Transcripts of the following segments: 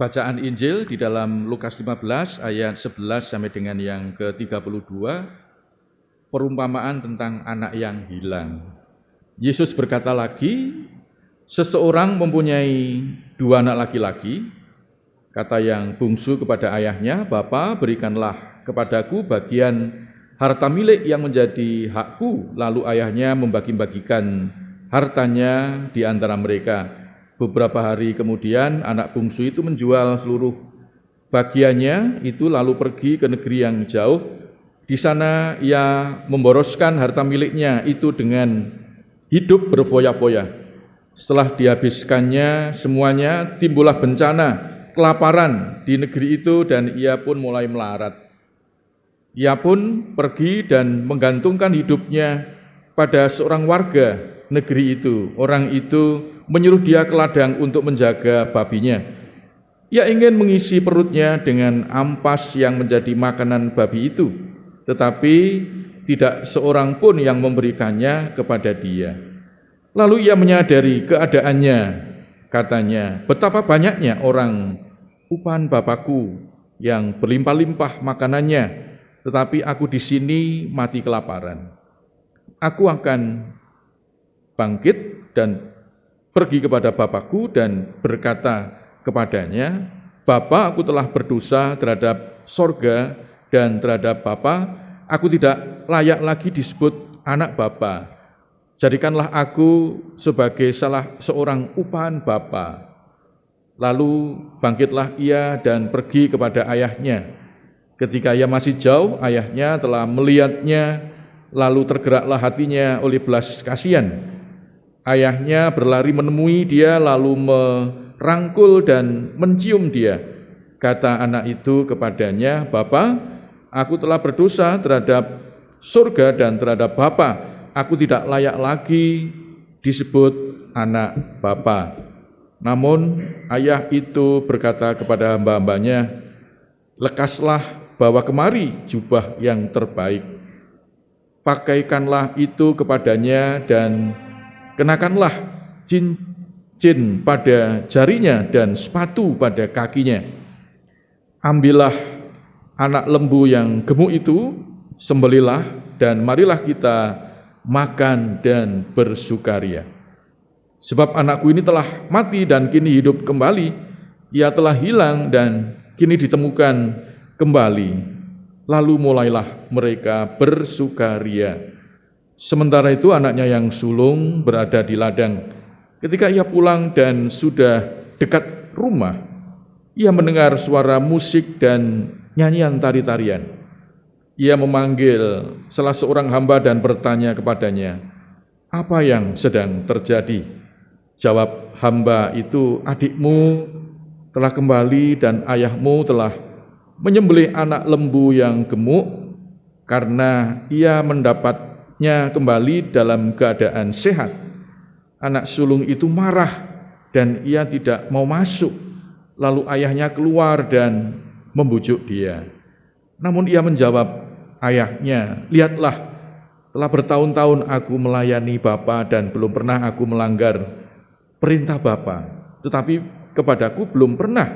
Bacaan Injil di dalam Lukas 15 ayat 11 sampai dengan yang ke-32, perumpamaan tentang anak yang hilang. Yesus berkata lagi, seseorang mempunyai 2 anak laki-laki, kata yang bungsu kepada ayahnya, "Bapa, berikanlah kepadaku bagian harta milik yang menjadi hakku." Lalu ayahnya membagi-bagikan hartanya di antara mereka. Beberapa hari kemudian anak bungsu itu menjual seluruh bagiannya itu lalu pergi ke negeri yang jauh. Di sana ia memboroskan harta miliknya itu dengan hidup berfoya-foya. Setelah dihabiskannya semuanya, timbullah bencana, kelaparan di negeri itu dan ia pun mulai melarat. Ia pun pergi dan menggantungkan hidupnya pada seorang warga negeri itu. Orang itu menyuruh dia ke ladang untuk menjaga babinya. Ia ingin mengisi perutnya dengan ampas yang menjadi makanan babi itu, tetapi tidak seorang pun yang memberikannya kepada dia. Lalu ia menyadari keadaannya, katanya, "Betapa banyaknya orang upahan Bapakku yang berlimpah-limpah makanannya, tetapi aku di sini mati kelaparan. Aku akan bangkit dan pergi kepada Bapakku dan berkata kepadanya, Bapa, aku telah berdosa terhadap sorga dan terhadap Bapa, aku tidak layak lagi disebut anak Bapa. Jadikanlah aku sebagai salah seorang upahan Bapa." Lalu bangkitlah ia dan pergi kepada ayahnya. Ketika ia masih jauh, ayahnya telah melihatnya, lalu tergeraklah hatinya oleh belas kasihan. Ayahnya berlari menemui dia, lalu merangkul dan mencium dia. Kata anak itu kepadanya, "Bapa, aku telah berdosa terhadap surga dan terhadap Bapa. Aku tidak layak lagi disebut anak Bapa." Namun ayah itu berkata kepada hamba-hambanya, "Lekaslah, bawa kemari jubah yang terbaik. Pakaikanlah itu kepadanya dan kenakanlah cincin pada jarinya dan sepatu pada kakinya. Ambillah anak lembu yang gemuk itu, sembelihlah, dan marilah kita makan dan bersukaria. Sebab anakku ini telah mati dan kini hidup kembali, ia telah hilang dan kini ditemukan kembali." Lalu mulailah mereka bersukaria. Sementara itu anaknya yang sulung berada di ladang. Ketika ia pulang dan sudah dekat rumah, ia mendengar suara musik dan nyanyian tari-tarian. Ia memanggil salah seorang hamba dan bertanya kepadanya, "Apa yang sedang terjadi?" Jawab hamba itu, "Adikmu telah kembali dan ayahmu telah menyembelih anak lembu yang gemuk karena ia mendapatnya kembali dalam keadaan sehat." Anak sulung itu marah dan ia tidak mau masuk. Lalu ayahnya keluar dan membujuk dia. Namun ia menjawab ayahnya, "Lihatlah, telah bertahun-tahun aku melayani Bapa dan belum pernah aku melanggar perintah Bapa. Tetapi kepadaku belum pernah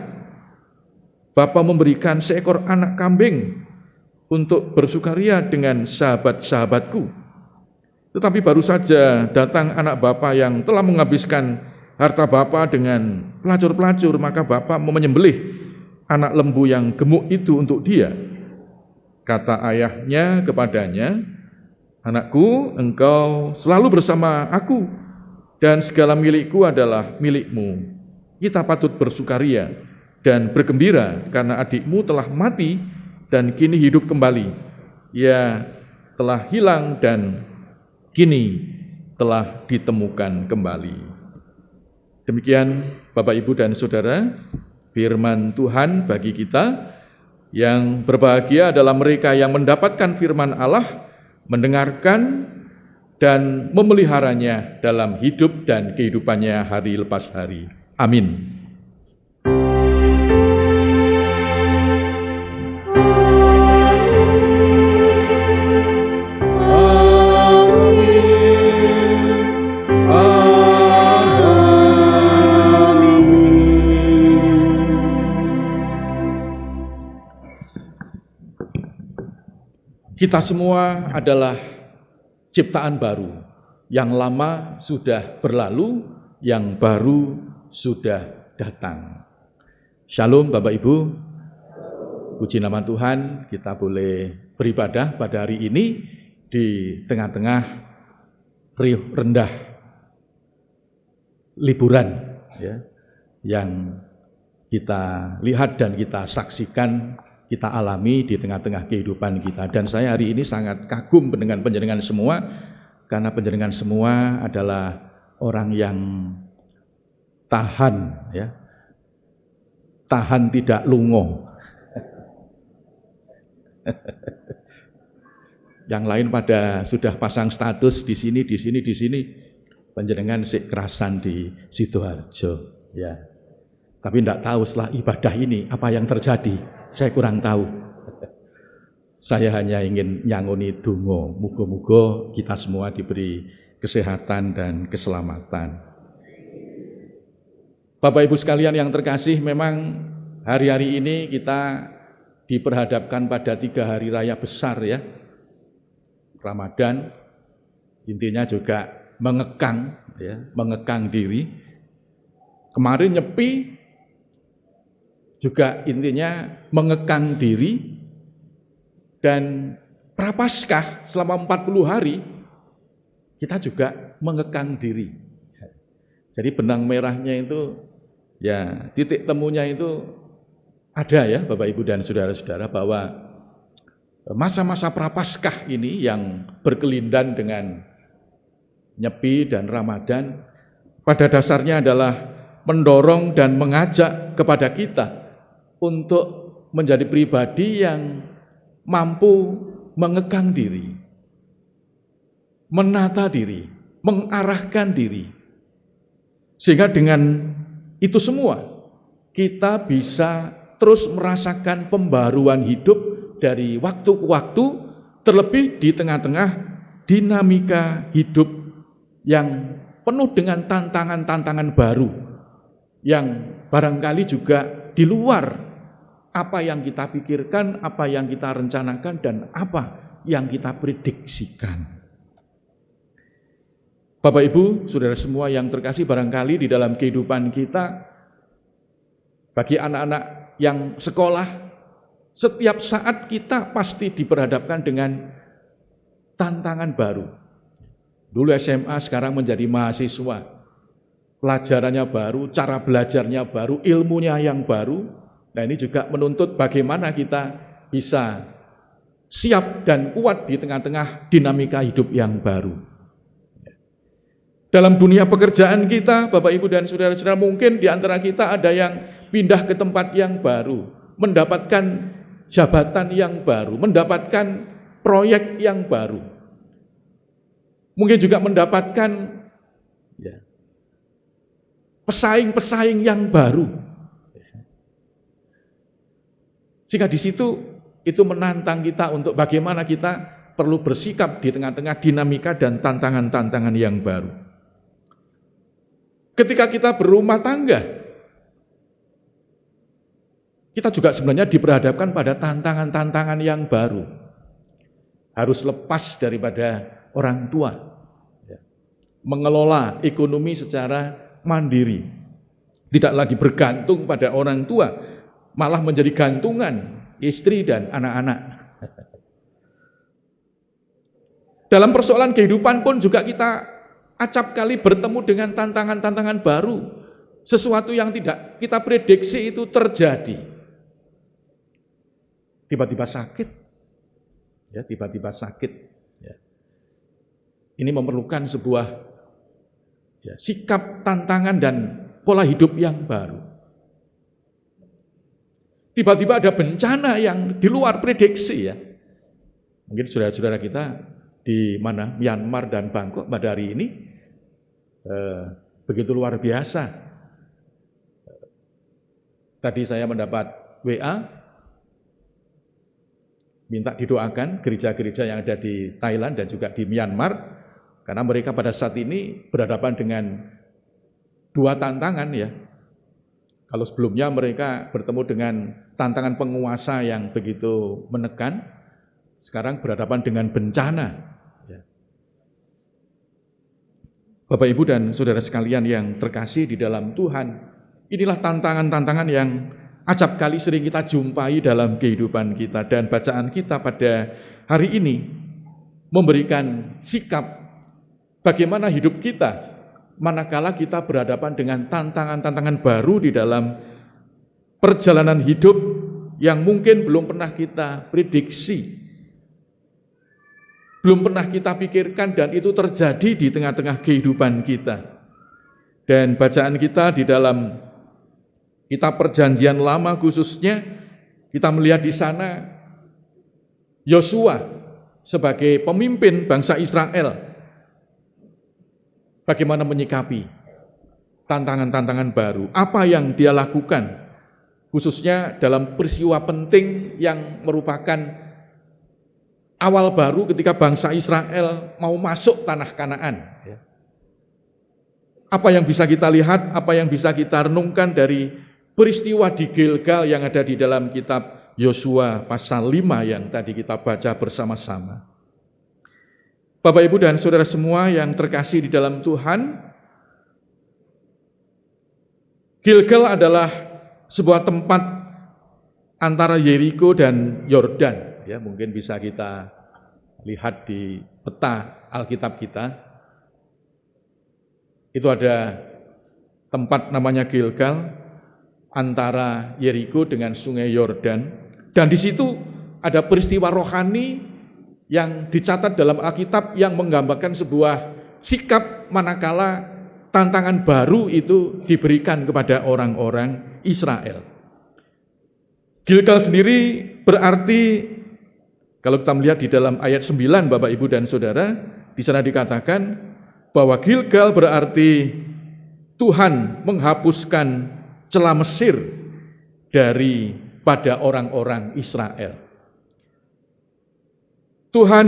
Bapa memberikan seekor anak kambing untuk bersukaria dengan sahabat-sahabatku. Tetapi baru saja datang anak Bapa yang telah menghabiskan harta Bapa dengan pelacur-pelacur, maka Bapa menyembelih anak lembu yang gemuk itu untuk dia." Kata ayahnya kepadanya, "Anakku, engkau selalu bersama aku dan segala milikku adalah milikmu. Kita patut bersukaria dan bergembira karena adikmu telah mati dan kini hidup kembali. Ia telah hilang dan kini telah ditemukan kembali." Demikian Bapak, Ibu, dan Saudara, firman Tuhan bagi kita. Yang berbahagia adalah mereka yang mendapatkan firman Allah, mendengarkan dan memeliharanya dalam hidup dan kehidupannya hari lepas hari. Amin. Kita semua adalah ciptaan baru. Yang lama sudah berlalu, yang baru sudah datang. Shalom Bapak Ibu, puji nama Tuhan, kita boleh beribadah pada hari ini di tengah-tengah riuh rendah liburan ya, yang kita lihat dan kita saksikan, kita alami di tengah-tengah kehidupan kita. Dan saya hari ini sangat kagum dengan panjenengan semua, karena panjenengan semua adalah orang yang tahan, ya, tahan tidak lungo. Yang lain pada sudah pasang status di sini, di sini, di sini. Panjenengan sik kerasan di Sidoarjo, ya. Tapi tidak tahu setelah ibadah ini apa yang terjadi. Saya kurang tahu. Saya hanya ingin nyangoni donga, muga-muga kita semua diberi kesehatan dan keselamatan. Bapak Ibu sekalian yang terkasih, memang hari-hari ini kita diperhadapkan pada 3 hari raya besar ya. Ramadan, intinya juga mengekang ya, mengekang diri. Kemarin nyepi juga intinya mengekang diri. Dan Prapaskah selama 40 hari kita juga mengekang diri. Jadi benang merahnya itu ya, titik temunya itu ada ya Bapak Ibu dan saudara-saudara, bahwa masa-masa Prapaskah ini yang berkelindan dengan Nyepi dan Ramadan pada dasarnya adalah mendorong dan mengajak kepada kita untuk menjadi pribadi yang mampu mengekang diri, menata diri, mengarahkan diri. Sehingga dengan itu semua kita bisa terus merasakan pembaruan hidup dari waktu ke waktu, terlebih di tengah-tengah dinamika hidup yang penuh dengan tantangan-tantangan baru yang barangkali juga di luar apa yang kita pikirkan, apa yang kita rencanakan, dan apa yang kita prediksikan. Bapak Ibu, saudara semua yang terkasih, barangkali di dalam kehidupan kita, bagi anak-anak yang sekolah, setiap saat kita pasti diperhadapkan dengan tantangan baru. Dulu SMA, sekarang menjadi mahasiswa. Pelajarannya baru, cara belajarnya baru, ilmunya yang baru. Nah, ini juga menuntut bagaimana kita bisa siap dan kuat di tengah-tengah dinamika hidup yang baru. Dalam dunia pekerjaan kita, Bapak Ibu dan saudara-saudara, mungkin di antara kita ada yang pindah ke tempat yang baru, mendapatkan jabatan yang baru, mendapatkan proyek yang baru. Mungkin juga mendapatkan ya, pesaing-pesaing yang baru. Sehingga di situ itu menantang kita untuk bagaimana kita perlu bersikap di tengah-tengah dinamika dan tantangan-tantangan yang baru. Ketika kita berumah tangga, kita juga sebenarnya diperhadapkan pada tantangan-tantangan yang baru. Harus lepas daripada orang tua, mengelola ekonomi secara mandiri, tidak lagi bergantung pada orang tua, malah menjadi gantungan istri dan anak-anak. Dalam persoalan kehidupan pun juga kita acap kali bertemu dengan tantangan-tantangan baru. Sesuatu yang tidak kita prediksi itu terjadi. Tiba-tiba sakit. Ya, tiba-tiba sakit. Ya. Ini memerlukan sebuah ya, sikap, tantangan, dan pola hidup yang baru. Tiba-tiba ada bencana yang di luar prediksi ya. Mungkin saudara-saudara kita di mana Myanmar dan Bangkok pada hari ini begitu luar biasa. Tadi saya mendapat WA minta didoakan gereja-gereja yang ada di Thailand dan juga di Myanmar, karena mereka pada saat ini berhadapan dengan 2 tantangan ya. Kalau sebelumnya mereka bertemu dengan tantangan penguasa yang begitu menekan, sekarang berhadapan dengan bencana. Bapak, Ibu, dan saudara sekalian yang terkasih di dalam Tuhan, inilah tantangan-tantangan yang acap kali sering kita jumpai dalam kehidupan kita, dan bacaan kita pada hari ini memberikan sikap bagaimana hidup kita manakala kita berhadapan dengan tantangan-tantangan baru di dalam perjalanan hidup yang mungkin belum pernah kita prediksi, belum pernah kita pikirkan, dan itu terjadi di tengah-tengah kehidupan kita. Dan bacaan kita di dalam kitab Perjanjian Lama khususnya, kita melihat di sana Yosua sebagai pemimpin bangsa Israel, bagaimana menyikapi tantangan-tantangan baru, apa yang dia lakukan, khususnya dalam peristiwa penting yang merupakan awal baru ketika bangsa Israel mau masuk tanah Kanaan. Apa yang bisa kita lihat, apa yang bisa kita renungkan dari peristiwa di Gilgal yang ada di dalam kitab Yosua pasal 5 yang tadi kita baca bersama-sama. Bapak, Ibu, dan saudara semua yang terkasih di dalam Tuhan, Gilgal adalah sebuah tempat antara Yeriko dan Yordan. Ya, mungkin bisa kita lihat di peta Alkitab kita. Itu ada tempat namanya Gilgal antara Yeriko dengan Sungai Yordan, dan di situ ada peristiwa rohani yang dicatat dalam Alkitab yang menggambarkan sebuah sikap manakala tantangan baru itu diberikan kepada orang-orang Israel. Gilgal sendiri berarti, kalau kita melihat di dalam ayat 9 Bapak, Ibu, dan Saudara, di sana dikatakan bahwa Gilgal berarti Tuhan menghapuskan celah Mesir daripada orang-orang Israel. Tuhan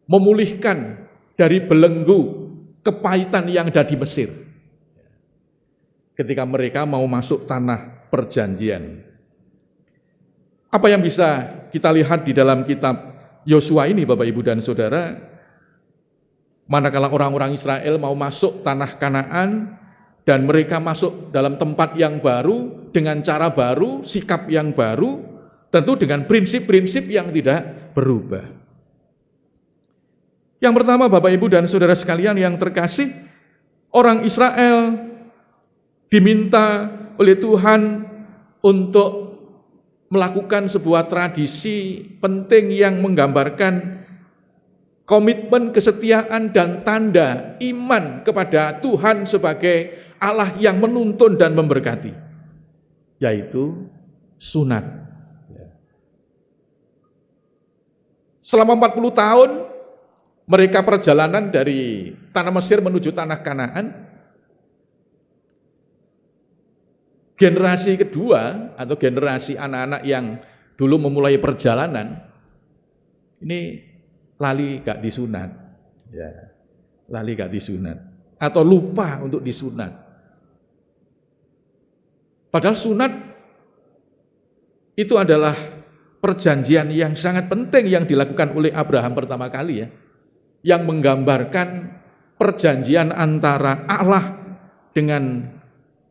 memulihkan dari belenggu kepahitan yang ada di Mesir ketika mereka mau masuk tanah perjanjian. Apa yang bisa kita lihat di dalam kitab Yosua ini, Bapak, Ibu, dan Saudara, manakala orang-orang Israel mau masuk tanah Kanaan dan mereka masuk dalam tempat yang baru, dengan cara baru, sikap yang baru, tentu dengan prinsip-prinsip yang tidak berubah. Yang pertama, Bapak, Ibu, dan saudara sekalian yang terkasih, orang Israel diminta oleh Tuhan untuk melakukan sebuah tradisi penting yang menggambarkan komitmen, kesetiaan, dan tanda iman kepada Tuhan sebagai Allah yang menuntun dan memberkati, yaitu sunat. Selama 40 tahun mereka perjalanan dari tanah Mesir menuju tanah Kanaan. Generasi kedua atau generasi anak-anak yang dulu memulai perjalanan ini lali gak disunat, ya, lali gak disunat atau lupa untuk disunat. Padahal sunat itu adalah perjanjian yang sangat penting yang dilakukan oleh Abraham pertama kali, ya, yang menggambarkan perjanjian antara Allah dengan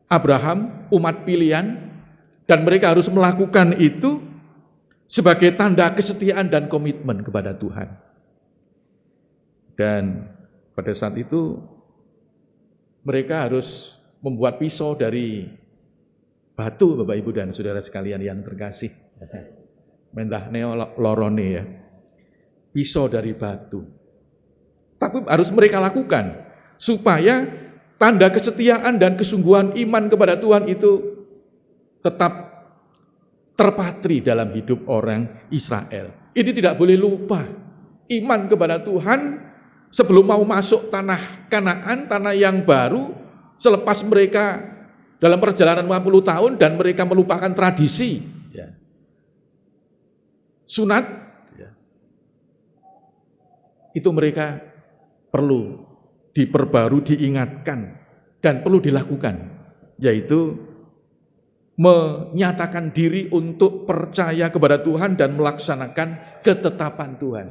Abraham, umat pilihan, dan mereka harus melakukan itu sebagai tanda kesetiaan dan komitmen kepada Tuhan. Dan pada saat itu mereka harus membuat pisau dari batu, Bapak, Ibu, dan saudara sekalian yang terkasih. Mentah neo lorone, ya, pisau dari batu. Tapi harus mereka lakukan supaya tanda kesetiaan dan kesungguhan iman kepada Tuhan itu tetap terpatri dalam hidup orang Israel. Ini tidak boleh lupa. Iman kepada Tuhan sebelum mau masuk tanah Kanaan, tanah yang baru, selepas mereka dalam perjalanan 50 tahun dan mereka melupakan tradisi, ya, sunat, ya, itu mereka perlu diperbaru, diingatkan, dan perlu dilakukan, yaitu menyatakan diri untuk percaya kepada Tuhan dan melaksanakan ketetapan Tuhan.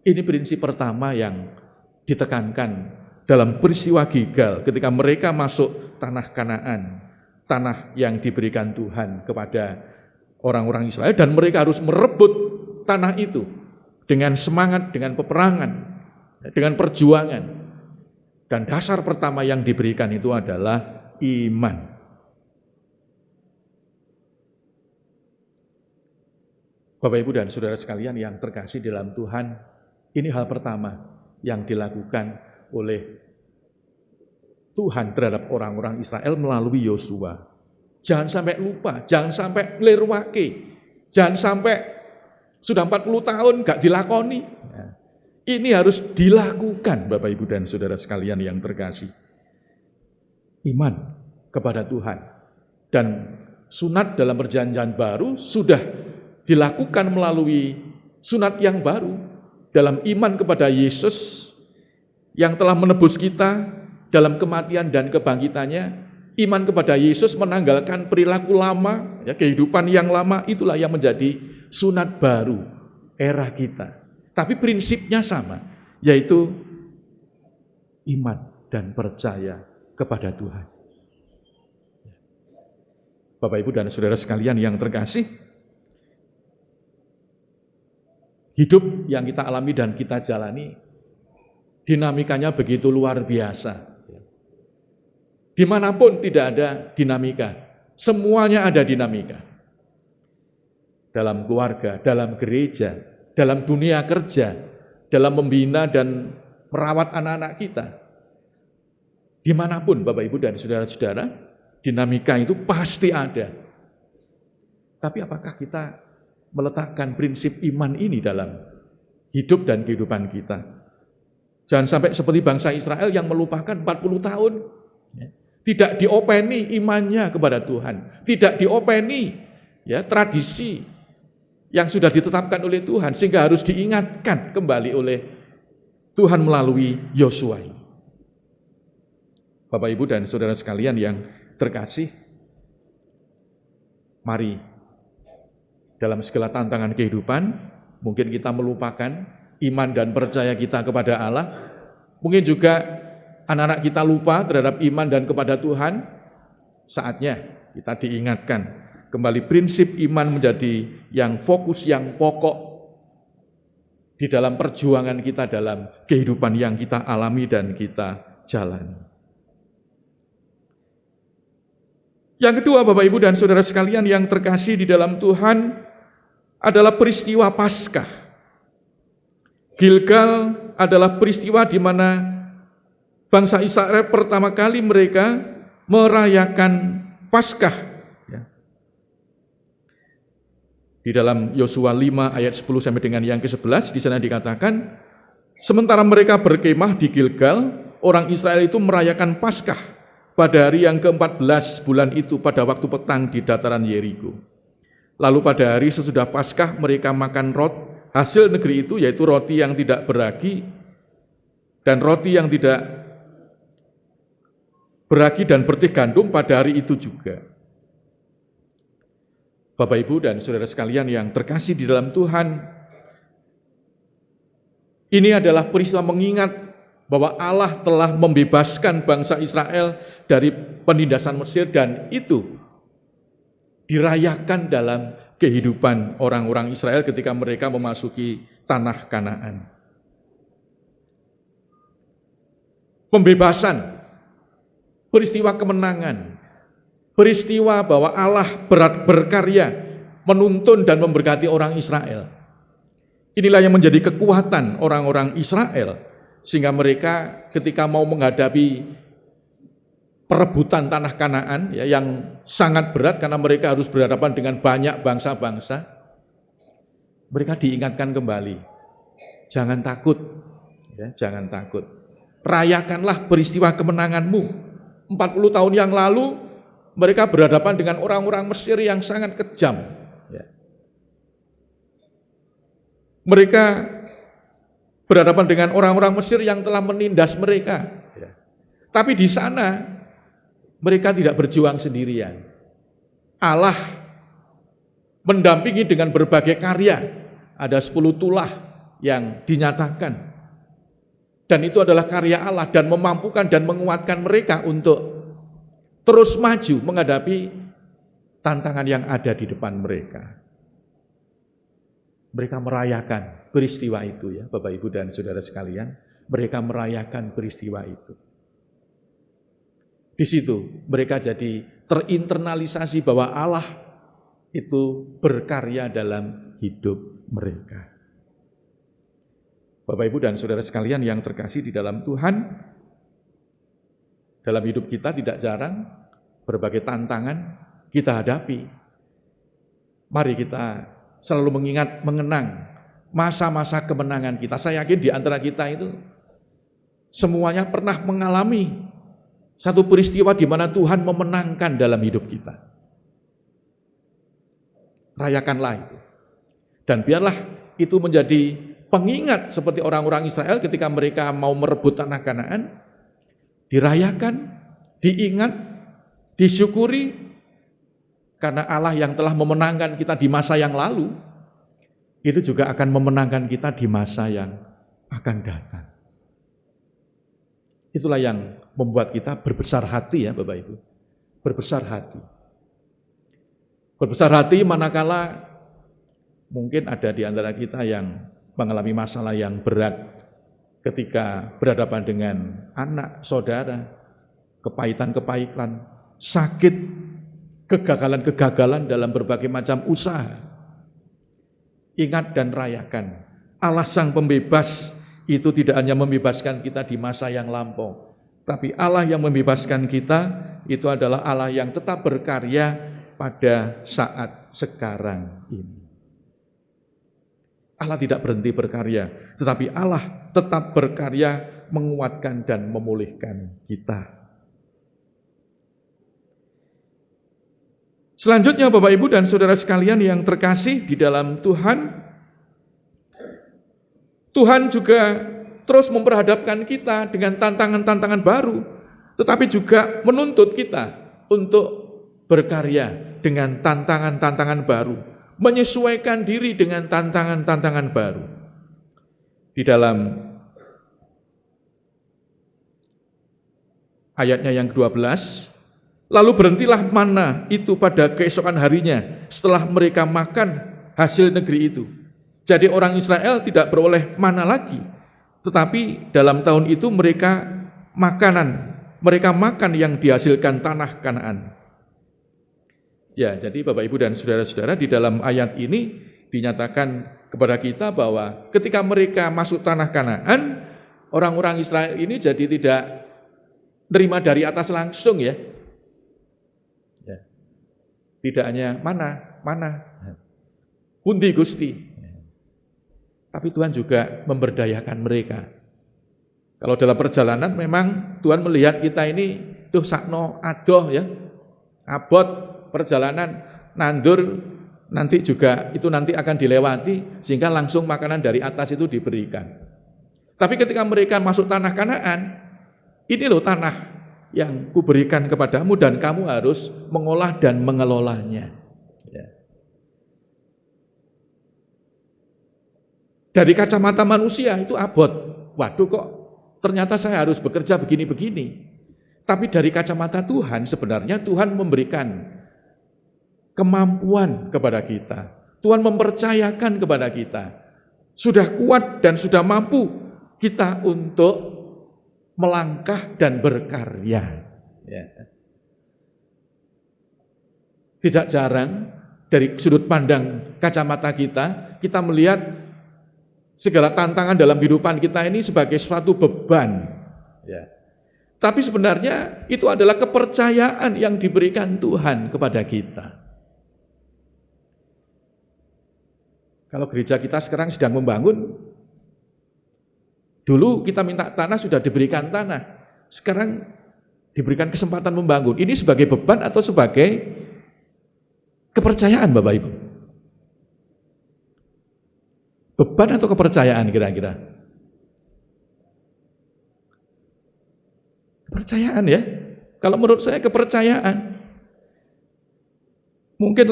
Ini prinsip pertama yang ditekankan dalam peristiwa Gilgal ketika mereka masuk tanah Kanaan, tanah yang diberikan Tuhan kepada orang-orang Israel, dan mereka harus merebut tanah itu dengan semangat, dengan peperangan, dengan perjuangan. Dan dasar pertama yang diberikan itu adalah iman. Bapak, Ibu, dan saudara sekalian yang terkasih dalam Tuhan, ini hal pertama yang dilakukan oleh Tuhan terhadap orang-orang Israel melalui Yosua. Jangan sampai lupa, jangan sampai ngelirwake, jangan sampai sudah 40 tahun gak dilakoni. Ini harus dilakukan, Bapak, Ibu, dan saudara sekalian yang terkasih. Iman kepada Tuhan. Dan sunat dalam perjanjian baru sudah dilakukan melalui sunat yang baru dalam iman kepada Yesus yang telah menebus kita dalam kematian dan kebangkitannya. Iman kepada Yesus menanggalkan perilaku lama, ya, kehidupan yang lama, itulah yang menjadi sunat baru era kita. Tapi prinsipnya sama, yaitu iman dan percaya kepada Tuhan. Bapak, Ibu, dan saudara sekalian yang terkasih, hidup yang kita alami dan kita jalani, dinamikanya begitu luar biasa. Dimanapun tidak ada dinamika, semuanya ada dinamika. Dalam keluarga, dalam gereja, dalam dunia kerja, dalam membina dan merawat anak-anak kita. Dimanapun Bapak, Ibu, dan saudara-saudara, dinamika itu pasti ada. Tapi apakah kita meletakkan prinsip iman ini dalam hidup dan kehidupan kita? Jangan sampai seperti bangsa Israel yang melupakan 40 tahun. Tidak diopeni imannya kepada Tuhan. Tidak diopeni ya tradisi yang sudah ditetapkan oleh Tuhan, sehingga harus diingatkan kembali oleh Tuhan melalui Yosua. Bapak, Ibu, dan saudara sekalian yang terkasih, mari dalam segala tantangan kehidupan, mungkin kita melupakan iman dan percaya kita kepada Allah, mungkin juga anak-anak kita lupa terhadap iman dan kepada Tuhan. Saatnya kita diingatkan kembali prinsip iman menjadi yang fokus, yang pokok di dalam perjuangan kita, dalam kehidupan yang kita alami dan kita jalani. Yang kedua, Bapak, Ibu, dan saudara sekalian yang terkasih di dalam Tuhan, adalah peristiwa Paskah. Gilgal adalah peristiwa di mana bangsa Israel pertama kali mereka merayakan Paskah. Di dalam Yosua 5 ayat 10 sampai dengan yang ke-11, di sana dikatakan, sementara mereka berkemah di Gilgal, orang Israel itu merayakan Paskah pada hari yang ke-14 bulan itu pada waktu petang di dataran Yeriko. Lalu pada hari sesudah Paskah mereka makan hasil negeri itu, yaitu roti yang tidak beragi dan roti yang tidak beragi dan bertih gandum pada hari itu juga. Bapak, Ibu, dan saudara sekalian yang terkasih di dalam Tuhan, ini adalah peristiwa mengingat bahwa Allah telah membebaskan bangsa Israel dari penindasan Mesir, dan itu dirayakan dalam kehidupan orang-orang Israel ketika mereka memasuki tanah Kanaan. Pembebasan, peristiwa kemenangan, peristiwa bahwa Allah berkarya menuntun dan memberkati orang Israel. Inilah yang menjadi kekuatan orang-orang Israel, sehingga mereka ketika mau menghadapi perebutan tanah Kanaan ya, yang sangat berat karena mereka harus berhadapan dengan banyak bangsa-bangsa, mereka diingatkan kembali, jangan takut, ya, jangan takut. Rayakanlah peristiwa kemenanganmu. 40 tahun yang lalu mereka berhadapan dengan orang-orang Mesir yang sangat kejam. Ya. Mereka berhadapan dengan orang-orang Mesir yang telah menindas mereka. Ya. Tapi di sana mereka tidak berjuang sendirian. Allah mendampingi dengan berbagai karya. Ada 10 tulah yang dinyatakan. Dan itu adalah karya Allah dan memampukan dan menguatkan mereka untuk terus maju menghadapi tantangan yang ada di depan mereka. Mereka merayakan peristiwa itu ya, Bapak Ibu dan Saudara sekalian. Mereka merayakan peristiwa itu. Di situ mereka jadi terinternalisasi bahwa Allah itu berkarya dalam hidup mereka. Bapak Ibu dan Saudara sekalian yang terkasih di dalam Tuhan, dalam hidup kita tidak jarang berbagai tantangan kita hadapi. Mari kita selalu mengenang masa-masa kemenangan kita. Saya yakin di antara kita itu semuanya pernah mengalami satu peristiwa di mana Tuhan memenangkan dalam hidup kita. Rayakanlah itu. Dan biarlah itu menjadi pengingat seperti orang-orang Israel ketika mereka mau merebut tanah Kanaan. Dirayakan, diingat, disyukuri karena Allah yang telah memenangkan kita di masa yang lalu, itu juga akan memenangkan kita di masa yang akan datang. Itulah yang membuat kita berbesar hati ya Bapak Ibu. Berbesar hati. Berbesar hati manakala mungkin ada di antara kita yang mengalami masalah yang berat ketika berhadapan dengan anak, saudara, kepahitan-kepahitan, sakit, kegagalan-kegagalan dalam berbagai macam usaha. Ingat dan rayakan, Allah Sang Pembebas itu tidak hanya membebaskan kita di masa yang lampau, tapi Allah yang membebaskan kita itu adalah Allah yang tetap berkarya pada saat sekarang ini. Allah tidak berhenti berkarya, tetapi Allah tetap berkarya menguatkan dan memulihkan kita. Selanjutnya Bapak Ibu dan Saudara sekalian yang terkasih di dalam Tuhan, Tuhan juga terus memperhadapkan kita dengan tantangan-tantangan baru, tetapi juga menuntut kita untuk berkarya dengan tantangan-tantangan baru, menyesuaikan diri dengan tantangan-tantangan baru. Di dalam ayatnya yang ke-12, lalu berhentilah manna itu pada keesokan harinya setelah mereka makan hasil negeri itu. Jadi orang Israel tidak beroleh manna lagi, tetapi dalam tahun itu mereka makan yang dihasilkan tanah Kanaan. Ya, jadi Bapak Ibu dan saudara-saudara, di dalam ayat ini dinyatakan kepada kita bahwa ketika mereka masuk tanah Kanaan, orang-orang Israel ini jadi tidak terima dari atas langsung ya. Tidak hanya mana, pundi Gusti. Tapi Tuhan juga memberdayakan mereka. Kalau dalam perjalanan memang Tuhan melihat kita ini sakno adoh ya, abot perjalanan nandur, nanti juga itu nanti akan dilewati sehingga langsung makanan dari atas itu diberikan. Tapi ketika mereka masuk tanah Kanaan, ini loh tanah yang kuberikan kepadamu dan kamu harus mengolah dan mengelolanya. Ya. Dari kacamata manusia itu abot. Waduh kok ternyata saya harus bekerja begini-begini. Tapi dari kacamata Tuhan sebenarnya Tuhan memberikan kemampuan kepada kita. Tuhan mempercayakan kepada kita. Sudah kuat dan sudah mampu kita untuk melangkah dan berkarya. Ya. Tidak jarang dari sudut pandang kacamata kita melihat segala tantangan dalam kehidupan kita ini sebagai suatu beban. Ya. Tapi sebenarnya itu adalah kepercayaan yang diberikan Tuhan kepada kita. Kalau gereja kita sekarang sedang membangun, dulu kita minta tanah sudah diberikan tanah, sekarang diberikan kesempatan membangun. Ini sebagai beban atau sebagai kepercayaan Bapak Ibu? Beban atau kepercayaan kira-kira? Kepercayaan ya. Kalau menurut saya kepercayaan. Mungkin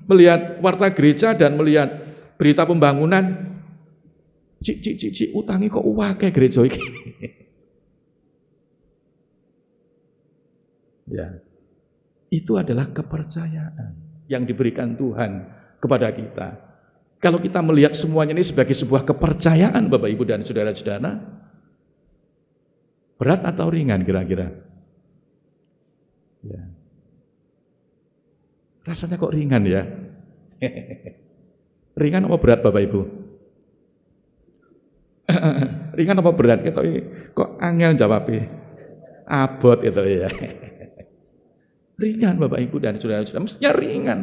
melihat warta gereja dan melihat berita pembangunan, cik, utangi kok akeh gereja iki. Ya. Itu adalah kepercayaan yang diberikan Tuhan kepada kita. Kalau kita melihat semuanya ini sebagai sebuah kepercayaan Bapak Ibu dan saudara-saudara, berat atau ringan kira-kira? Ya. Rasanya kok ringan ya? Ringan apa berat Bapak Ibu? Ringan apa berat? Kok angel jawabnya? Abot itu ya. Ringan Bapak Ibu dan saudara-saudara, mestinya ringan.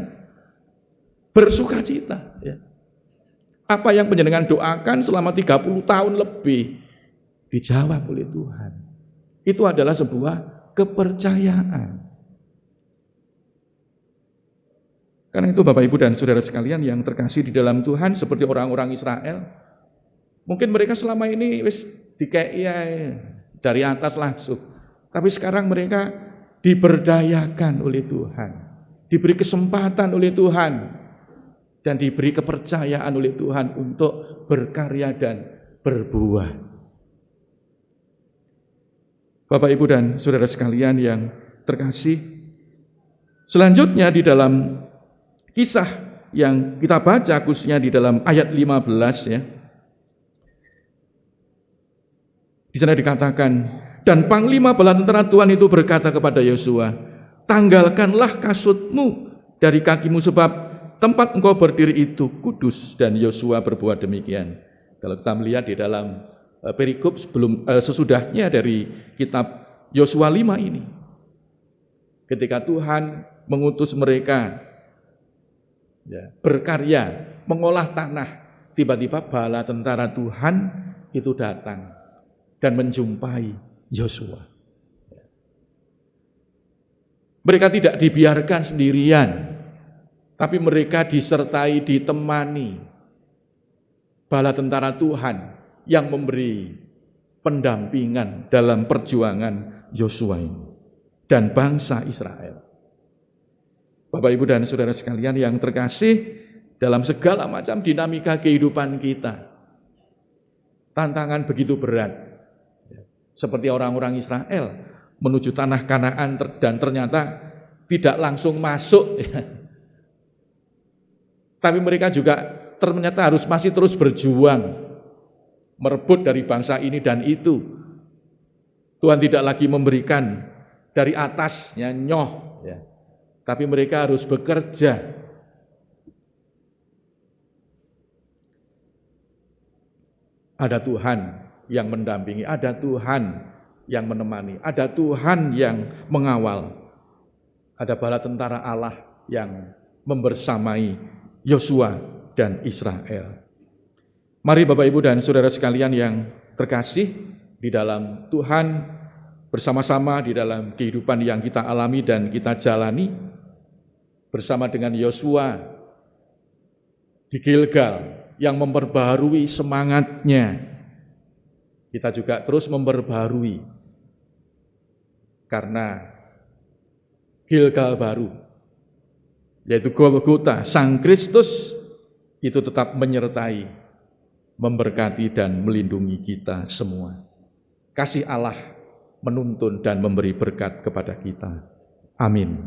Bersukacita ya. Apa yang panjenengan doakan selama 30 tahun lebih dijawab oleh Tuhan. Itu adalah sebuah kepercayaan. Karena itu Bapak Ibu dan saudara sekalian yang terkasih di dalam Tuhan, seperti orang-orang Israel, mungkin mereka selama ini wis dikei dari atas langsung, tapi sekarang mereka diberdayakan oleh Tuhan, diberi kesempatan oleh Tuhan, dan diberi kepercayaan oleh Tuhan untuk berkarya dan berbuah. Bapak Ibu dan saudara sekalian yang terkasih, selanjutnya di dalam kisah yang kita baca khususnya di dalam ayat 15 ya. Di sana dikatakan, dan panglima bala tentara Tuhan itu berkata kepada Yosua, tanggalkanlah kasutmu dari kakimu sebab tempat engkau berdiri itu kudus. Dan Yosua berbuat demikian. Kalau kita melihat di dalam perikop sesudahnya dari kitab Yosua 5 ini, ketika Tuhan mengutus mereka berkarya, mengolah tanah, tiba-tiba bala tentara Tuhan itu datang dan menjumpai Yosua. Mereka tidak dibiarkan sendirian, tapi mereka disertai, ditemani bala tentara Tuhan yang memberi pendampingan dalam perjuangan Yosua ini dan bangsa Israel. Bapak Ibu dan saudara sekalian yang terkasih, dalam segala macam dinamika kehidupan kita, tantangan begitu berat. Seperti orang-orang Israel menuju tanah Kanaan dan ternyata tidak langsung masuk. Tapi mereka juga ternyata harus masih terus berjuang, merebut dari bangsa ini dan itu. Tuhan tidak lagi memberikan dari atasnya nyoh, tapi mereka harus bekerja. Ada Tuhan yang mendampingi, ada Tuhan yang menemani, ada Tuhan yang mengawal. Ada bala tentara Allah yang membersamai Yosua dan Israel. Mari Bapak Ibu dan saudara sekalian yang terkasih di dalam Tuhan, bersama-sama di dalam kehidupan yang kita alami dan kita jalani, bersama dengan Yosua di Gilgal yang memperbaharui semangatnya, kita juga terus memperbaharui, karena Gilgal baru, yaitu Golgota, Sang Kristus itu tetap menyertai, memberkati dan melindungi kita semua. Kasih Allah menuntun dan memberi berkat kepada kita. Amin.